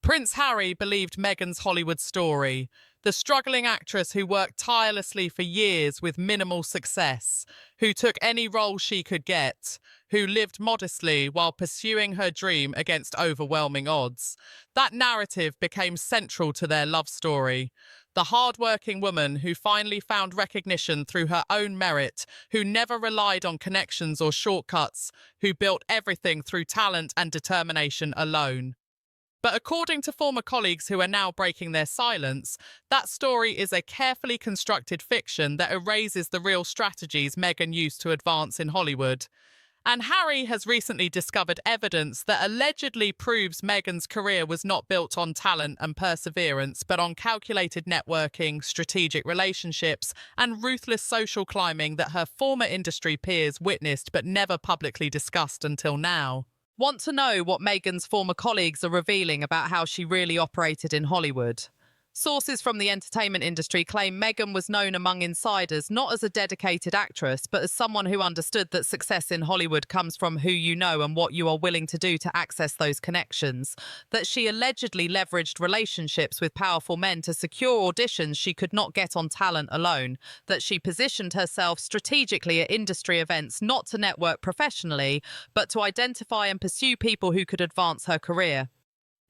Prince Harry believed Meghan's Hollywood story, the struggling actress who worked tirelessly for years with minimal success, who took any role she could get, who lived modestly while pursuing her dream against overwhelming odds. That narrative became central to their love story. The hard-working woman who finally found recognition through her own merit, who never relied on connections or shortcuts, who built everything through talent and determination alone. But according to former colleagues who are now breaking their silence, that story is a carefully constructed fiction that erases the real strategies Meghan used to advance in Hollywood. And Harry has recently discovered evidence that allegedly proves Meghan's career was not built on talent and perseverance, but on calculated networking, strategic relationships, and ruthless social climbing that her former industry peers witnessed but never publicly discussed until now. Want to know what Meghan's former colleagues are revealing about how she really operated in Hollywood? Sources from the entertainment industry claim Meghan was known among insiders not as a dedicated actress, but as someone who understood that success in Hollywood comes from who you know and what you are willing to do to access those connections. That she allegedly leveraged relationships with powerful men to secure auditions she could not get on talent alone. That she positioned herself strategically at industry events not to network professionally, but to identify and pursue people who could advance her career.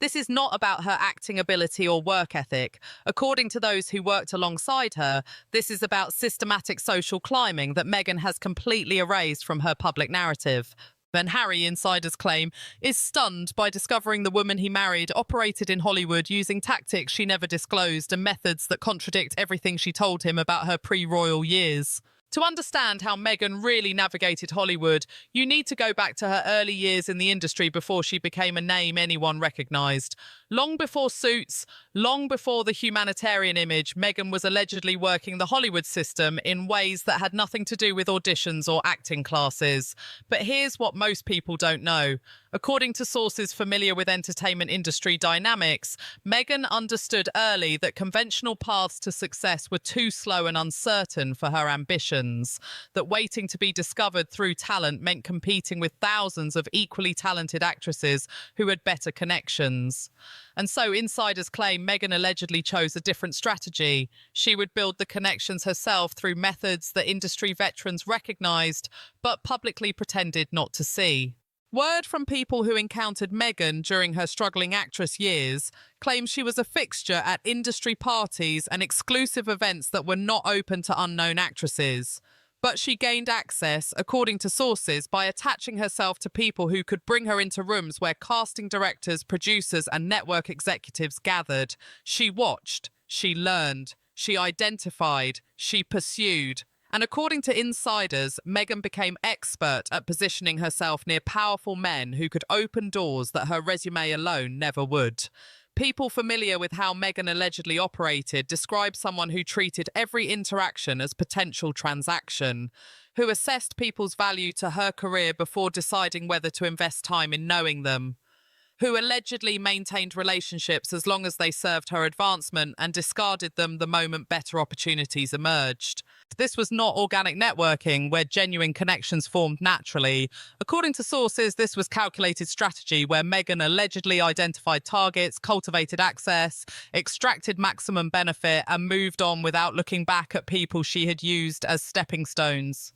This is not about her acting ability or work ethic. According to those who worked alongside her, this is about systematic social climbing that Meghan has completely erased from her public narrative. And Harry, insiders claim, is stunned by discovering the woman he married operated in Hollywood using tactics she never disclosed and methods that contradict everything she told him about her pre-royal years. To understand how Meghan really navigated Hollywood, you need to go back to her early years in the industry before she became a name anyone recognised. Long before Suits, long before the humanitarian image, Meghan was allegedly working the Hollywood system in ways that had nothing to do with auditions or acting classes. But here's what most people don't know. According to sources familiar with entertainment industry dynamics, Meghan understood early that conventional paths to success were too slow and uncertain for her ambitions, that waiting to be discovered through talent meant competing with thousands of equally talented actresses who had better connections. And so insiders claim Meghan allegedly chose a different strategy. She would build the connections herself through methods that industry veterans recognised but publicly pretended not to see. Word from people who encountered Meghan during her struggling actress years claims she was a fixture at industry parties and exclusive events that were not open to unknown actresses. But she gained access, according to sources, by attaching herself to people who could bring her into rooms where casting directors, producers, and network executives gathered. She watched, she learned, she identified, she pursued. And according to insiders, Meghan became expert at positioning herself near powerful men who could open doors that her resume alone never would. People familiar with how Meghan allegedly operated describe someone who treated every interaction as potential transaction, who assessed people's value to her career before deciding whether to invest time in knowing them, who allegedly maintained relationships as long as they served her advancement and discarded them the moment better opportunities emerged. This was not organic networking, where genuine connections formed naturally. According to sources, this was calculated strategy where Meghan allegedly identified targets, cultivated access, extracted maximum benefit, and moved on without looking back at people she had used as stepping stones.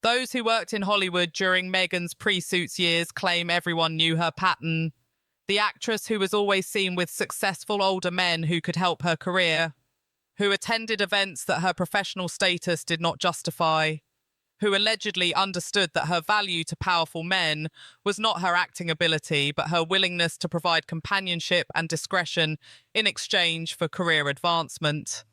Those who worked in Hollywood during Meghan's pre-Suits years claim everyone knew her pattern. The actress who was always seen with successful older men who could help her career, who attended events that her professional status did not justify, who allegedly understood that her value to powerful men was not her acting ability, but her willingness to provide companionship and discretion in exchange for career advancement.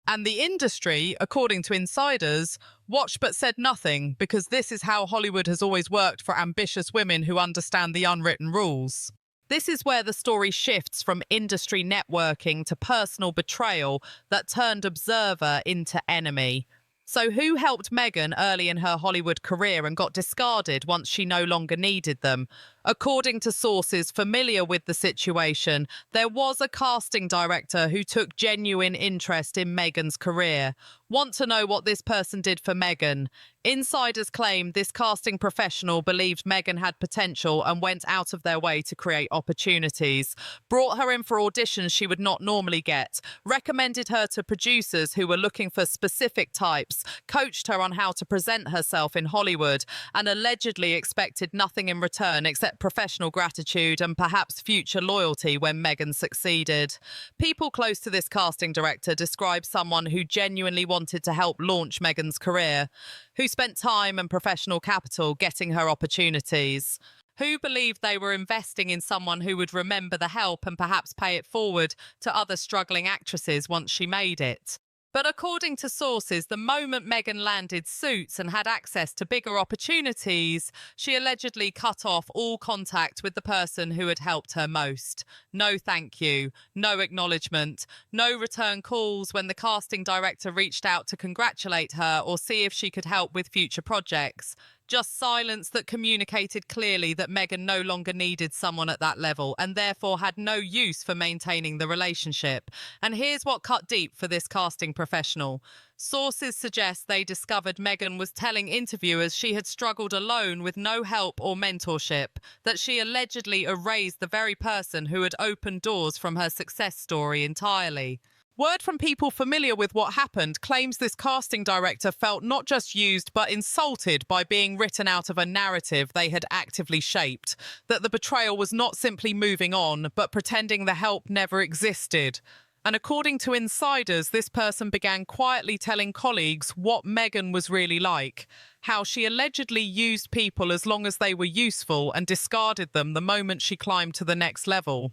And the industry, according to insiders, watched but said nothing, because this is how Hollywood has always worked for ambitious women who understand the unwritten rules. This is where the story shifts from industry networking to personal betrayal that turned observer into enemy. So who helped Meghan early in her Hollywood career and got discarded once she no longer needed them? According to sources familiar with the situation, there was a casting director who took genuine interest in Meghan's career. Want to know what this person did for Meghan? Insiders claim this casting professional believed Meghan had potential and went out of their way to create opportunities, brought her in for auditions she would not normally get, recommended her to producers who were looking for specific types, coached her on how to present herself in Hollywood, and allegedly expected nothing in return except professional gratitude and perhaps future loyalty when Meghan succeeded. People close to this casting director describe someone who genuinely wanted to help launch Meghan's career, who spent time and professional capital getting her opportunities, who believed they were investing in someone who would remember the help and perhaps pay it forward to other struggling actresses once she made it. But according to sources, the moment Meghan landed Suits and had access to bigger opportunities, she allegedly cut off all contact with the person who had helped her most. No thank you, no acknowledgement, no return calls when the casting director reached out to congratulate her or see if she could help with future projects. Just silence that communicated clearly that Meghan no longer needed someone at that level and therefore had no use for maintaining the relationship. And here's what cut deep for this casting professional. Sources suggest they discovered Meghan was telling interviewers she had struggled alone with no help or mentorship, that she allegedly erased the very person who had opened doors from her success story entirely. Word from people familiar with what happened claims this casting director felt not just used but insulted by being written out of a narrative they had actively shaped, that the betrayal was not simply moving on but pretending the help never existed. And according to insiders, this person began quietly telling colleagues what Meghan was really like, how she allegedly used people as long as they were useful and discarded them the moment she climbed to the next level.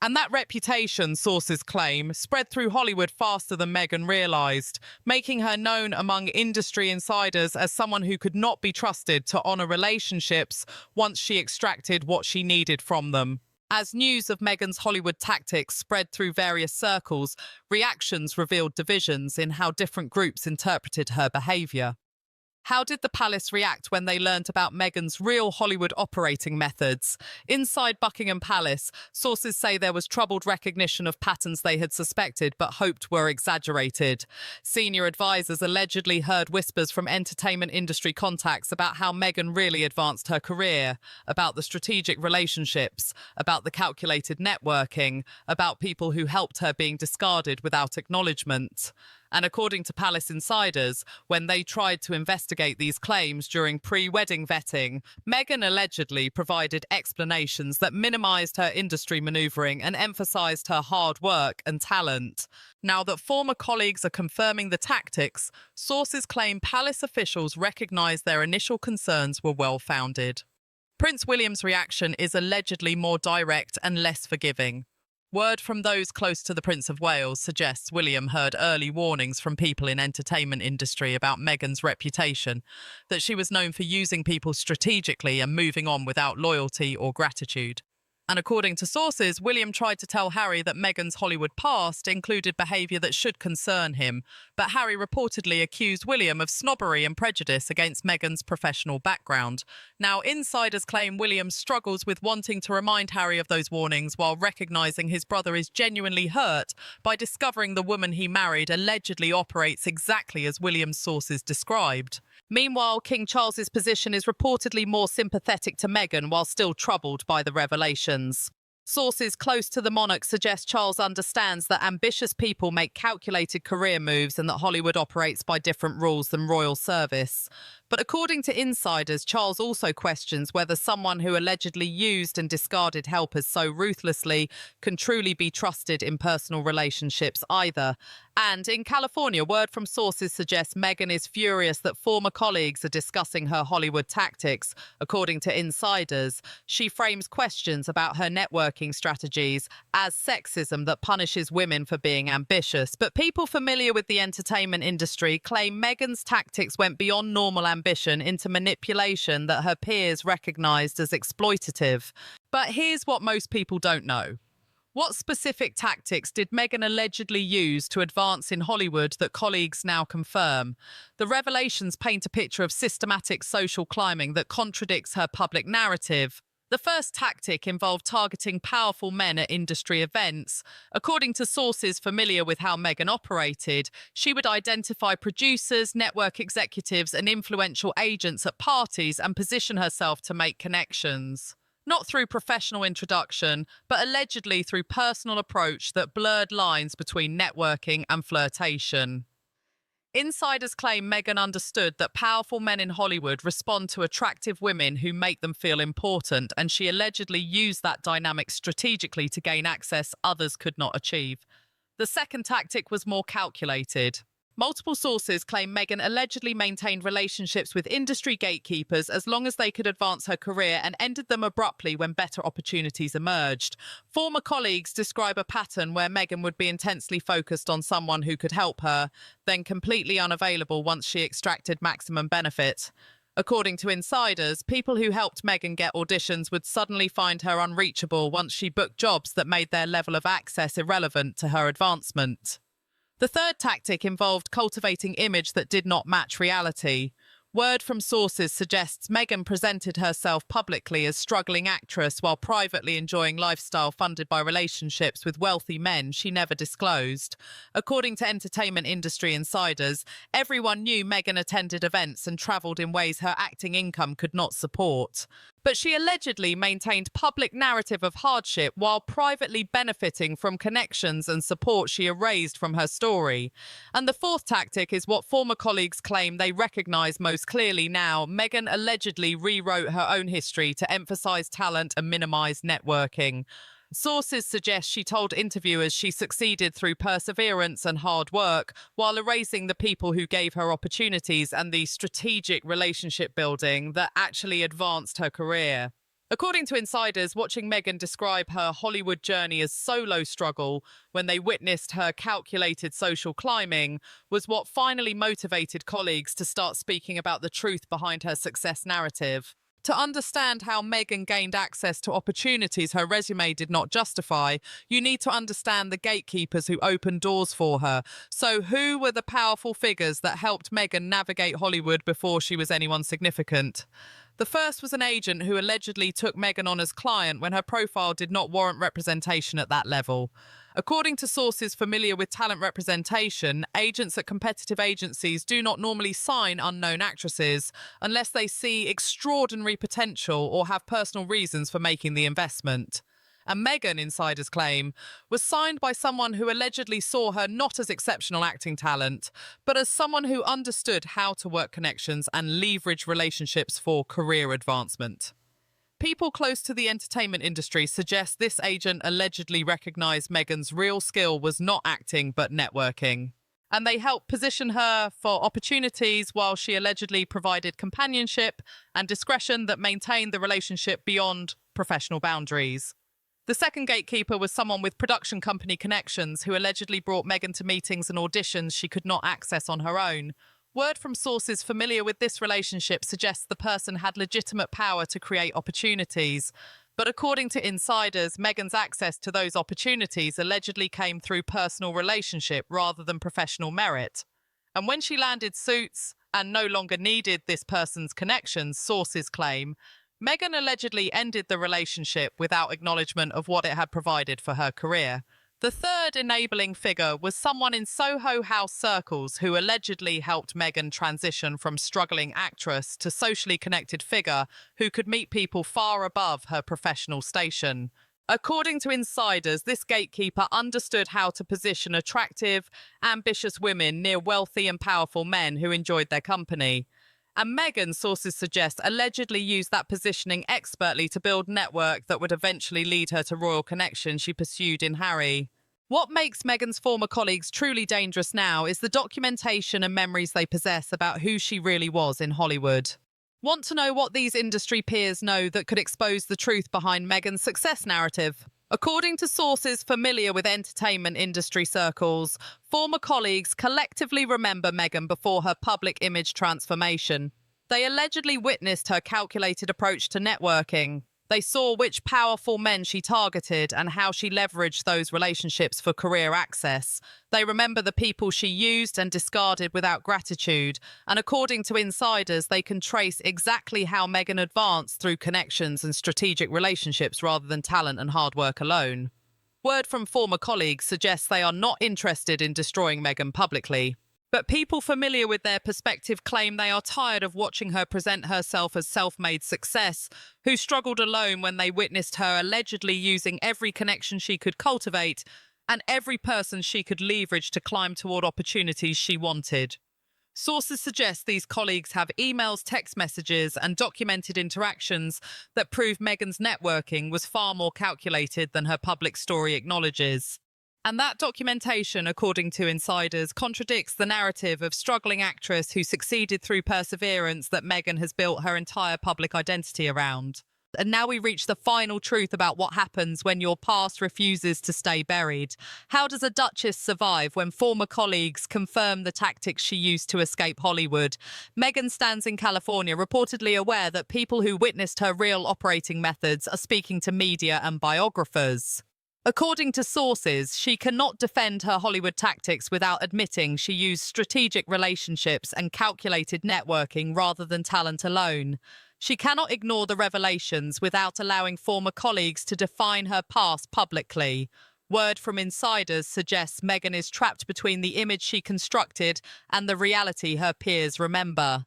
And that reputation, sources claim, spread through Hollywood faster than Meghan realised, making her known among industry insiders as someone who could not be trusted to honour relationships once she extracted what she needed from them. As news of Meghan's Hollywood tactics spread through various circles, reactions revealed divisions in how different groups interpreted her behaviour. How did the palace react when they learned about Meghan's real Hollywood operating methods? Inside Buckingham Palace, sources say there was troubled recognition of patterns they had suspected but hoped were exaggerated. Senior advisors allegedly heard whispers from entertainment industry contacts about how Meghan really advanced her career, about the strategic relationships, about the calculated networking, about people who helped her being discarded without acknowledgement. And according to palace insiders, when they tried to investigate these claims during pre-wedding vetting, Meghan allegedly provided explanations that minimised her industry manoeuvring and emphasised her hard work and talent. Now that former colleagues are confirming the tactics, sources claim palace officials recognised their initial concerns were well-founded. Prince William's reaction is allegedly more direct and less forgiving. Word from those close to the Prince of Wales suggests William heard early warnings from people in entertainment industry about Meghan's reputation, that she was known for using people strategically and moving on without loyalty or gratitude. And according to sources, William tried to tell Harry that Meghan's Hollywood past included behaviour that should concern him, but Harry reportedly accused William of snobbery and prejudice against Meghan's professional background. Now, insiders claim William struggles with wanting to remind Harry of those warnings while recognising his brother is genuinely hurt by discovering the woman he married allegedly operates exactly as William's sources described. Meanwhile, King Charles's position is reportedly more sympathetic to Meghan while still troubled by the revelations. Sources close to the monarch suggest Charles understands that ambitious people make calculated career moves and that Hollywood operates by different rules than royal service. But according to insiders, Charles also questions whether someone who allegedly used and discarded helpers so ruthlessly can truly be trusted in personal relationships either. And in California, word from sources suggests Meghan is furious that former colleagues are discussing her Hollywood tactics. According to insiders, she frames questions about her networking strategies as sexism that punishes women for being ambitious. But people familiar with the entertainment industry claim Meghan's tactics went beyond normal ambition into manipulation that her peers recognised as exploitative. But here's what most people don't know. What specific tactics did Meghan allegedly use to advance in Hollywood that colleagues now confirm? The revelations paint a picture of systematic social climbing that contradicts her public narrative. The first tactic involved targeting powerful men at industry events. According to sources familiar with how Meghan operated, she would identify producers, network executives, and influential agents at parties and position herself to make connections. Not through professional introduction, but allegedly through personal approach that blurred lines between networking and flirtation. Insiders claim Meghan understood that powerful men in Hollywood respond to attractive women who make them feel important, and she allegedly used that dynamic strategically to gain access others could not achieve. The second tactic was more calculated. Multiple sources claim Meghan allegedly maintained relationships with industry gatekeepers as long as they could advance her career and ended them abruptly when better opportunities emerged. Former colleagues describe a pattern where Meghan would be intensely focused on someone who could help her, then completely unavailable once she extracted maximum benefit. According to insiders, people who helped Meghan get auditions would suddenly find her unreachable once she booked jobs that made their level of access irrelevant to her advancement. The third tactic involved cultivating image that did not match reality. Word from sources suggests Meghan presented herself publicly as struggling actress while privately enjoying lifestyle funded by relationships with wealthy men she never disclosed. According to entertainment industry insiders, everyone knew Meghan attended events and travelled in ways her acting income could not support. But she allegedly maintained public narrative of hardship while privately benefiting from connections and support she erased from her story. And the fourth tactic is what former colleagues claim they recognise most clearly now. Meghan allegedly rewrote her own history to emphasise talent and minimise networking. Sources suggest she told interviewers she succeeded through perseverance and hard work, while erasing the people who gave her opportunities and the strategic relationship building that actually advanced her career. According to insiders, watching Meghan describe her Hollywood journey as solo struggle when they witnessed her calculated social climbing was what finally motivated colleagues to start speaking about the truth behind her success narrative. To understand how Meghan gained access to opportunities her resume did not justify, you need to understand the gatekeepers who opened doors for her. So who were the powerful figures that helped Meghan navigate Hollywood before she was anyone significant? The first was an agent who allegedly took Meghan on as client when her profile did not warrant representation at that level. According to sources familiar with talent representation, agents at competitive agencies do not normally sign unknown actresses unless they see extraordinary potential or have personal reasons for making the investment. And Meghan, insiders claim, was signed by someone who allegedly saw her not as exceptional acting talent, but as someone who understood how to work connections and leverage relationships for career advancement. People close to the entertainment industry suggest this agent allegedly recognized Meghan's real skill was not acting but networking, and they helped position her for opportunities while she allegedly provided companionship and discretion that maintained the relationship beyond professional boundaries. The second gatekeeper was someone with production company connections who allegedly brought Meghan to meetings and auditions she could not access on her own. Word from sources familiar with this relationship suggests the person had legitimate power to create opportunities. But according to insiders, Meghan's access to those opportunities allegedly came through personal relationship rather than professional merit. And when she landed suits and no longer needed this person's connections, sources claim, Meghan allegedly ended the relationship without acknowledgement of what it had provided for her career. The third enabling figure was someone in Soho House circles who allegedly helped Meghan transition from struggling actress to socially connected figure who could meet people far above her professional station. According to insiders, this gatekeeper understood how to position attractive, ambitious women near wealthy and powerful men who enjoyed their company. And Meghan, sources suggest, allegedly used that positioning expertly to build network that would eventually lead her to royal connections she pursued in Harry. What makes Meghan's former colleagues truly dangerous now is the documentation and memories they possess about who she really was in Hollywood. Want to know what these industry peers know that could expose the truth behind Meghan's success narrative? According to sources familiar with entertainment industry circles, former colleagues collectively remember Meghan before her public image transformation. They allegedly witnessed her calculated approach to networking, They saw which powerful men she targeted and how she leveraged those relationships for career access. They remember the people she used and discarded without gratitude. And according to insiders, they can trace exactly how Meghan advanced through connections and strategic relationships rather than talent and hard work alone. Word from former colleagues suggests they are not interested in destroying Meghan publicly. But people familiar with their perspective claim they are tired of watching her present herself as self-made success, who struggled alone when they witnessed her allegedly using every connection she could cultivate and every person she could leverage to climb toward opportunities she wanted. Sources suggest these colleagues have emails, text messages, and documented interactions that prove Meghan's networking was far more calculated than her public story acknowledges. And that documentation, according to insiders, contradicts the narrative of struggling actress who succeeded through perseverance that Meghan has built her entire public identity around. And now we reach the final truth about what happens when your past refuses to stay buried. How does a duchess survive when former colleagues confirm the tactics she used to escape Hollywood? Meghan stands in California, reportedly aware that people who witnessed her real operating methods are speaking to media and biographers. According to sources, she cannot defend her Hollywood tactics without admitting she used strategic relationships and calculated networking rather than talent alone. She cannot ignore the revelations without allowing former colleagues to define her past publicly. Word from insiders suggests Meghan is trapped between the image she constructed and the reality her peers remember.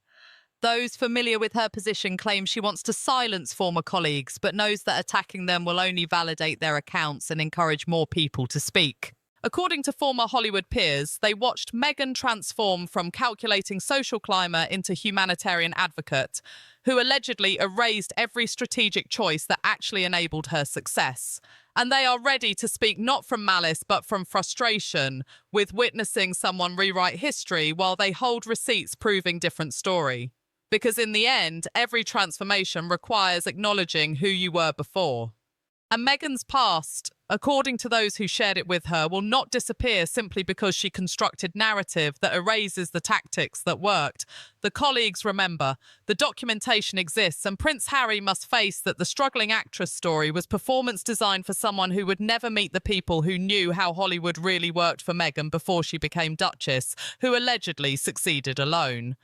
Those familiar with her position claim she wants to silence former colleagues, but knows that attacking them will only validate their accounts and encourage more people to speak. According to former Hollywood peers, they watched Meghan transform from calculating social climber into humanitarian advocate, who allegedly erased every strategic choice that actually enabled her success. And they are ready to speak not from malice but from frustration, with witnessing someone rewrite history while they hold receipts proving different story. Because in the end, every transformation requires acknowledging who you were before. And Meghan's past, according to those who shared it with her, will not disappear simply because she constructed narrative that erases the tactics that worked. The colleagues remember, the documentation exists, and Prince Harry must face that the struggling actress story was performance designed for someone who would never meet the people who knew how Hollywood really worked for Meghan before she became Duchess, who allegedly succeeded alone.